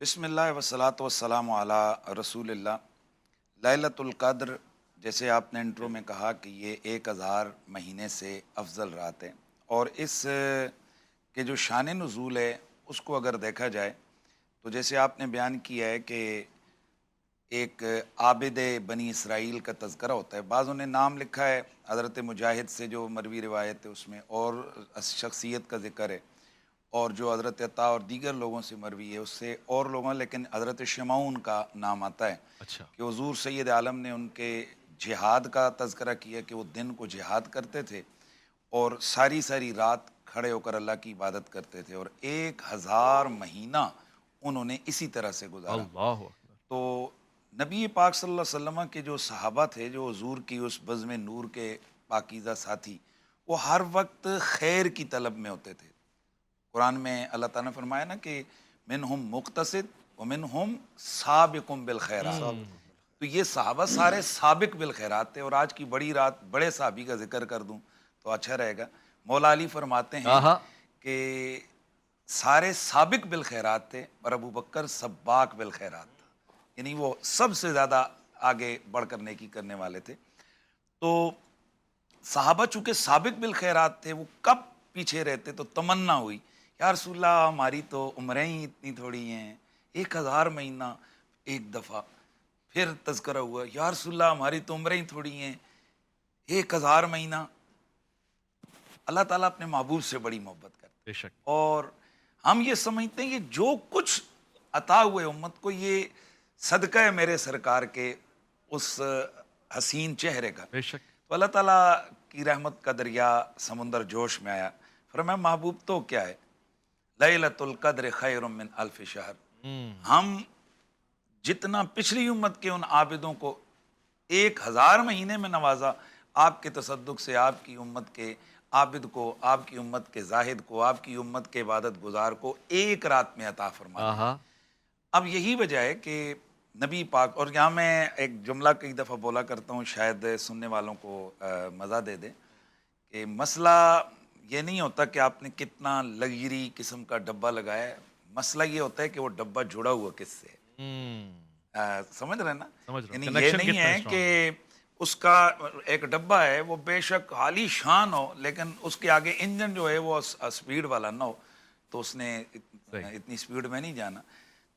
بسم اللہ وسلاۃ وسلام علی رسول اللہ۔ لیلۃ القدر، جیسے آپ نے انٹرو میں کہا کہ یہ 1000 مہینے سے افضل رات ہے، اور اس کے جو شان نزول ہے اس کو اگر دیکھا جائے تو جیسے آپ نے بیان کیا ہے کہ ایک عابد بنی اسرائیل کا تذکرہ ہوتا ہے، بعضوں نے نام لکھا ہے حضرت مجاہد سے جو مروی روایت ہے اس میں، اور شخصیت کا ذکر ہے، اور جو حضرت عطا اور دیگر لوگوں سے مروی ہے اس سے اور لوگوں، لیکن حضرت شمعون کا نام آتا ہے اچھا۔ کہ حضور سید عالم نے ان کے جہاد کا تذکرہ کیا کہ وہ دن کو جہاد کرتے تھے اور ساری ساری رات کھڑے ہو کر اللہ کی عبادت کرتے تھے، اور 1000 مہینہ انہوں نے اسی طرح سے گزارا۔ اللہ اکبر! تو نبی پاک صلی اللہ علیہ وسلم کے جو صحابہ تھے، جو حضور کی اس بزم نور کے پاکیزہ ساتھی، وہ ہر وقت خیر کی طلب میں ہوتے تھے۔ قرآن میں اللہ تعالیٰ نے فرمایا نا کہ منہم مقتصد ومنہم سابق بالخیرات، ہوں۔ تو یہ صحابہ سارے سابق بالخیرات تھے۔ اور آج کی بڑی رات بڑے صحابی کا ذکر کر دوں تو اچھا رہے گا۔ مولا علی فرماتے ہیں آہا! کہ سارے سابق بالخیرات تھے اور ابو بکر سباق بالخیرات تھا، یعنی وہ سب سے زیادہ آگے بڑھ کر نیکی کرنے والے تھے۔ تو صحابہ چونکہ سابق بالخیرات تھے، وہ کب پیچھے رہتے تو تمنا ہوئی، یا رسول اللہ ہماری تو عمریں ہی اتنی تھوڑی ہیں، 1000 مہینہ ایک دفعہ۔ پھر تذکرہ ہوا، یا رسول اللہ ہماری تو عمریں ہی تھوڑی ہیں، 1000 مہینہ۔ اللہ تعالیٰ اپنے محبوب سے بڑی محبت کرتے، بے شک۔ اور ہم یہ سمجھتے ہیں کہ جو کچھ عطا ہوئے امت کو، یہ صدقہ ہے میرے سرکار کے اس حسین چہرے کا۔ بے شک۔ تو اللہ تعالیٰ کی رحمت کا دریا سمندر جوش میں آیا، فرمایا محبوب تو کیا ہے، لیلۃ القدر خیر من الف شہر۔ ہم جتنا پچھلی امت کے ان عابدوں کو 1000 مہینے میں نوازا، آپ کے تصدق سے آپ کی امت کے عابد کو، آپ کی امت کے زاہد کو، آپ کی امت کے عبادت گزار کو ایک رات میں عطا فرما دیا۔ آہا! اب یہی وجہ ہے کہ نبی پاک، اور یہاں میں ایک جملہ کئی دفعہ بولا کرتا ہوں، شاید سننے والوں کو مزہ دے دے، کہ مسئلہ یہ نہیں ہوتا کہ آپ نے کتنا لگژری قسم کا ڈبہ لگایا ہے، مسئلہ یہ ہوتا ہے کہ وہ ڈبہ جڑا ہوا کس سے ہے۔ سمجھ رہے ہیں نا؟ سمجھ رہا ہوں، یعنی یہ کنیکشن نہیں کتنا ہے اسٹرانگ ہے۔ کہ اس کا ایک ڈبہ ہے، وہ بے شک عالی شان ہو، لیکن اس کے آگے انجن جو ہے وہ اسپیڈ والا نہ ہو، تو اس نے صحیح۔ اتنی اسپیڈ میں نہیں جانا۔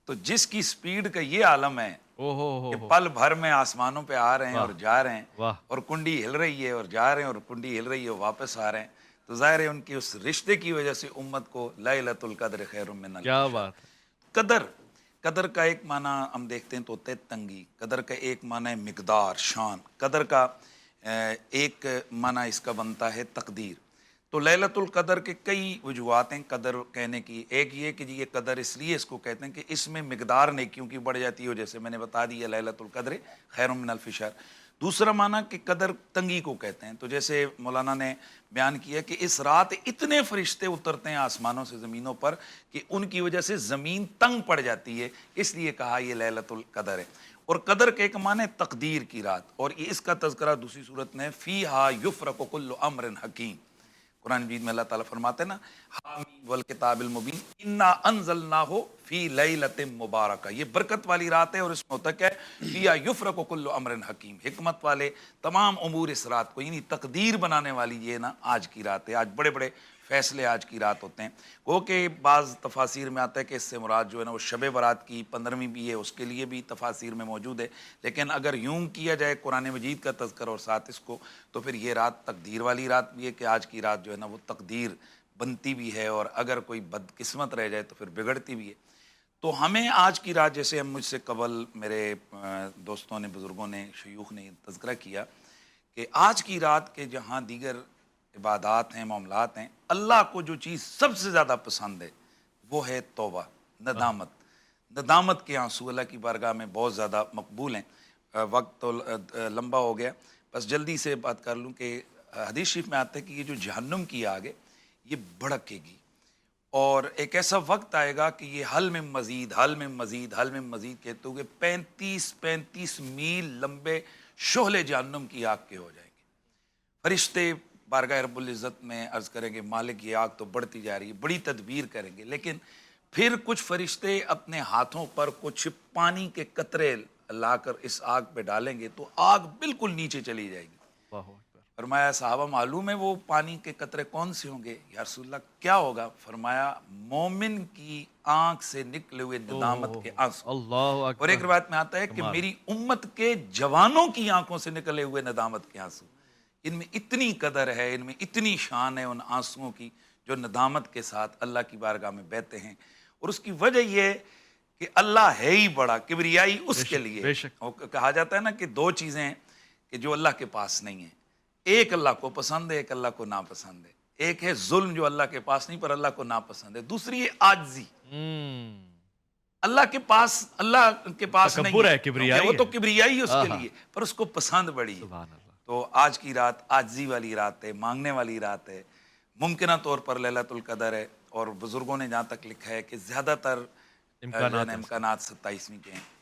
تو جس کی اسپیڈ کا یہ عالم ہے او ہو کہ ہو! پل بھر میں آسمانوں پہ آ رہے ہیں اور واہ! جا رہے ہیں، واہ! اور کنڈی ہل رہی ہے اور جا رہے ہیں، اور کنڈی ہل رہی ہے اور واپس آ رہے ہیں، تو ظاہر ہے ان کی اس رشتے کی وجہ سے امت کو لیلۃ القدر خیر من الف کیا شہر۔ بات ہے! قدر کا ایک معنی ہم دیکھتے ہیں تو ہوتا ہے تنگی، قدر کا ایک معنی ہے مقدار، شان، قدر کا ایک معنی اس کا بنتا ہے تقدیر۔ تو لیلۃ القدر کے کئی وجوہات ہیں قدر کہنے کی۔ ایک یہ کہ یہ قدر اس لیے اس کو کہتے ہیں کہ اس میں مقدار نیکیوں کی بڑھ جاتی ہو، جیسے میں نے بتا دیا لیلۃ القدر خیر من الف شہر۔ دوسرا معنی کہ قدر تنگی کو کہتے ہیں، تو جیسے مولانا نے بیان کیا کہ اس رات اتنے فرشتے اترتے ہیں آسمانوں سے زمینوں پر کہ ان کی وجہ سے زمین تنگ پڑ جاتی ہے، اس لیے کہا یہ لیلۃ القدر ہے۔ اور قدر کے ایک معنی تقدیر کی رات، اور اس کا تذکرہ دوسری صورت میں فیہا یفرق کل امر حکیم۔ قرآن مجید میں اللہ تعالیٰ فرماتے ہیں نا، حامیم والکتاب المبین انا انزلناہ فی لیلۃ مبارکہ، یہ برکت والی رات ہے، اور اس میں ہوتا کیا ہے، فیہا یفرق کل امر حکیم، حکمت والے تمام امور اس رات کو، یعنی تقدیر بنانے والی یہ نا آج کی رات ہے۔ آج بڑے بڑے فیصلے آج کی رات ہوتے ہیں۔ وہ کہ بعض تفاسیر میں آتا ہے کہ اس سے مراد جو ہے نا وہ شب برات کی 15ویں بھی ہے، اس کے لیے بھی تفاسیر میں موجود ہے، لیکن اگر یوں کیا جائے قرآن مجید کا تذکر اور ساتھ اس کو، تو پھر یہ رات تقدیر والی رات بھی ہے کہ آج کی رات جو ہے نا وہ تقدیر بنتی بھی ہے، اور اگر کوئی بدقسمت رہ جائے تو پھر بگڑتی بھی ہے۔ تو ہمیں آج کی رات، جیسے ہم مجھ سے قبل میرے دوستوں نے، بزرگوں نے، شیوخ نے تذکرہ کیا کہ آج کی رات کے جہاں دیگر عبادات ہیں، معاملات ہیں، اللہ کو جو چیز سب سے زیادہ پسند ہے وہ ہے توبہ، ندامت۔ ندامت کے آنسو اللہ کی بارگاہ میں بہت زیادہ مقبول ہیں۔ وقت تو لمبا ہو گیا، بس جلدی سے بات کر لوں کہ حدیث شریف میں آتا ہے کہ یہ جو جہنم کی آگ ہے یہ بھڑکے گی، اور ایک ایسا وقت آئے گا کہ یہ حل میں مزید، حل میں مزید، حل میں مزید کہتے ہوئے 35 میل لمبے شعلے جہنم کی آگ کے ہو جائیں گے۔ فرشتے بارگاہ رب العزت میں عرض کریں گے مالک یہ آگ تو بڑھتی جا رہی ہے، بڑی تدبیر کریں گے، لیکن پھر کچھ فرشتے اپنے ہاتھوں پر کچھ پانی کے قطرے لا کر اس آگ پہ ڈالیں گے تو آگ بالکل نیچے چلی جائے گی. اللہ اکبر. فرمایا صحابہ معلوم ہے وہ پانی کے قطرے کون سے ہوں گے؟ یا رسول اللہ کیا ہوگا؟ فرمایا مومن کی آنکھ سے نکلے ہوئے ندامت کے آنسو. اللہ اور ایک اکبر. روایت میں آتا ہے کہ کمال. میری امت کے جوانوں کی آنکھوں سے نکلے ہوئے ندامت کے آنسو. ان میں اتنی قدر ہے، ان میں اتنی شان ہے ان آنسوؤں کی جو ندامت کے ساتھ اللہ کی بارگاہ میں بہتے ہیں. اور اس کی وجہ یہ ہے کہ اللہ ہے ہی بڑا، کبریائی اس کے لیے. بے شک. اور کہا جاتا ہے نا کہ دو چیزیں ہیں کہ جو اللہ کے پاس نہیں ہیں. ایک اللہ کو پسند ہے، ایک اللہ کو ناپسند ہے. ایک ہے ظلم جو اللہ کے پاس نہیں پر اللہ کو ناپسند ہے. دوسری ہے عاجزی. اللہ کے پاس تکبر نہیں ہے، ہے، کبریائی وہ تو ہے. کبریائی اس کے آہا. لیے، پر اس کو پسند بڑی ہے. سبحان اللہ. تو آج کی رات عاجزی والی رات ہے، مانگنے والی رات ہے. ممکنہ طور پر لیلۃ القدر ہے، اور بزرگوں نے جہاں تک لکھا ہے کہ زیادہ تر امکانات ہیں اس کے. امکانات 27ویں کے ہیں.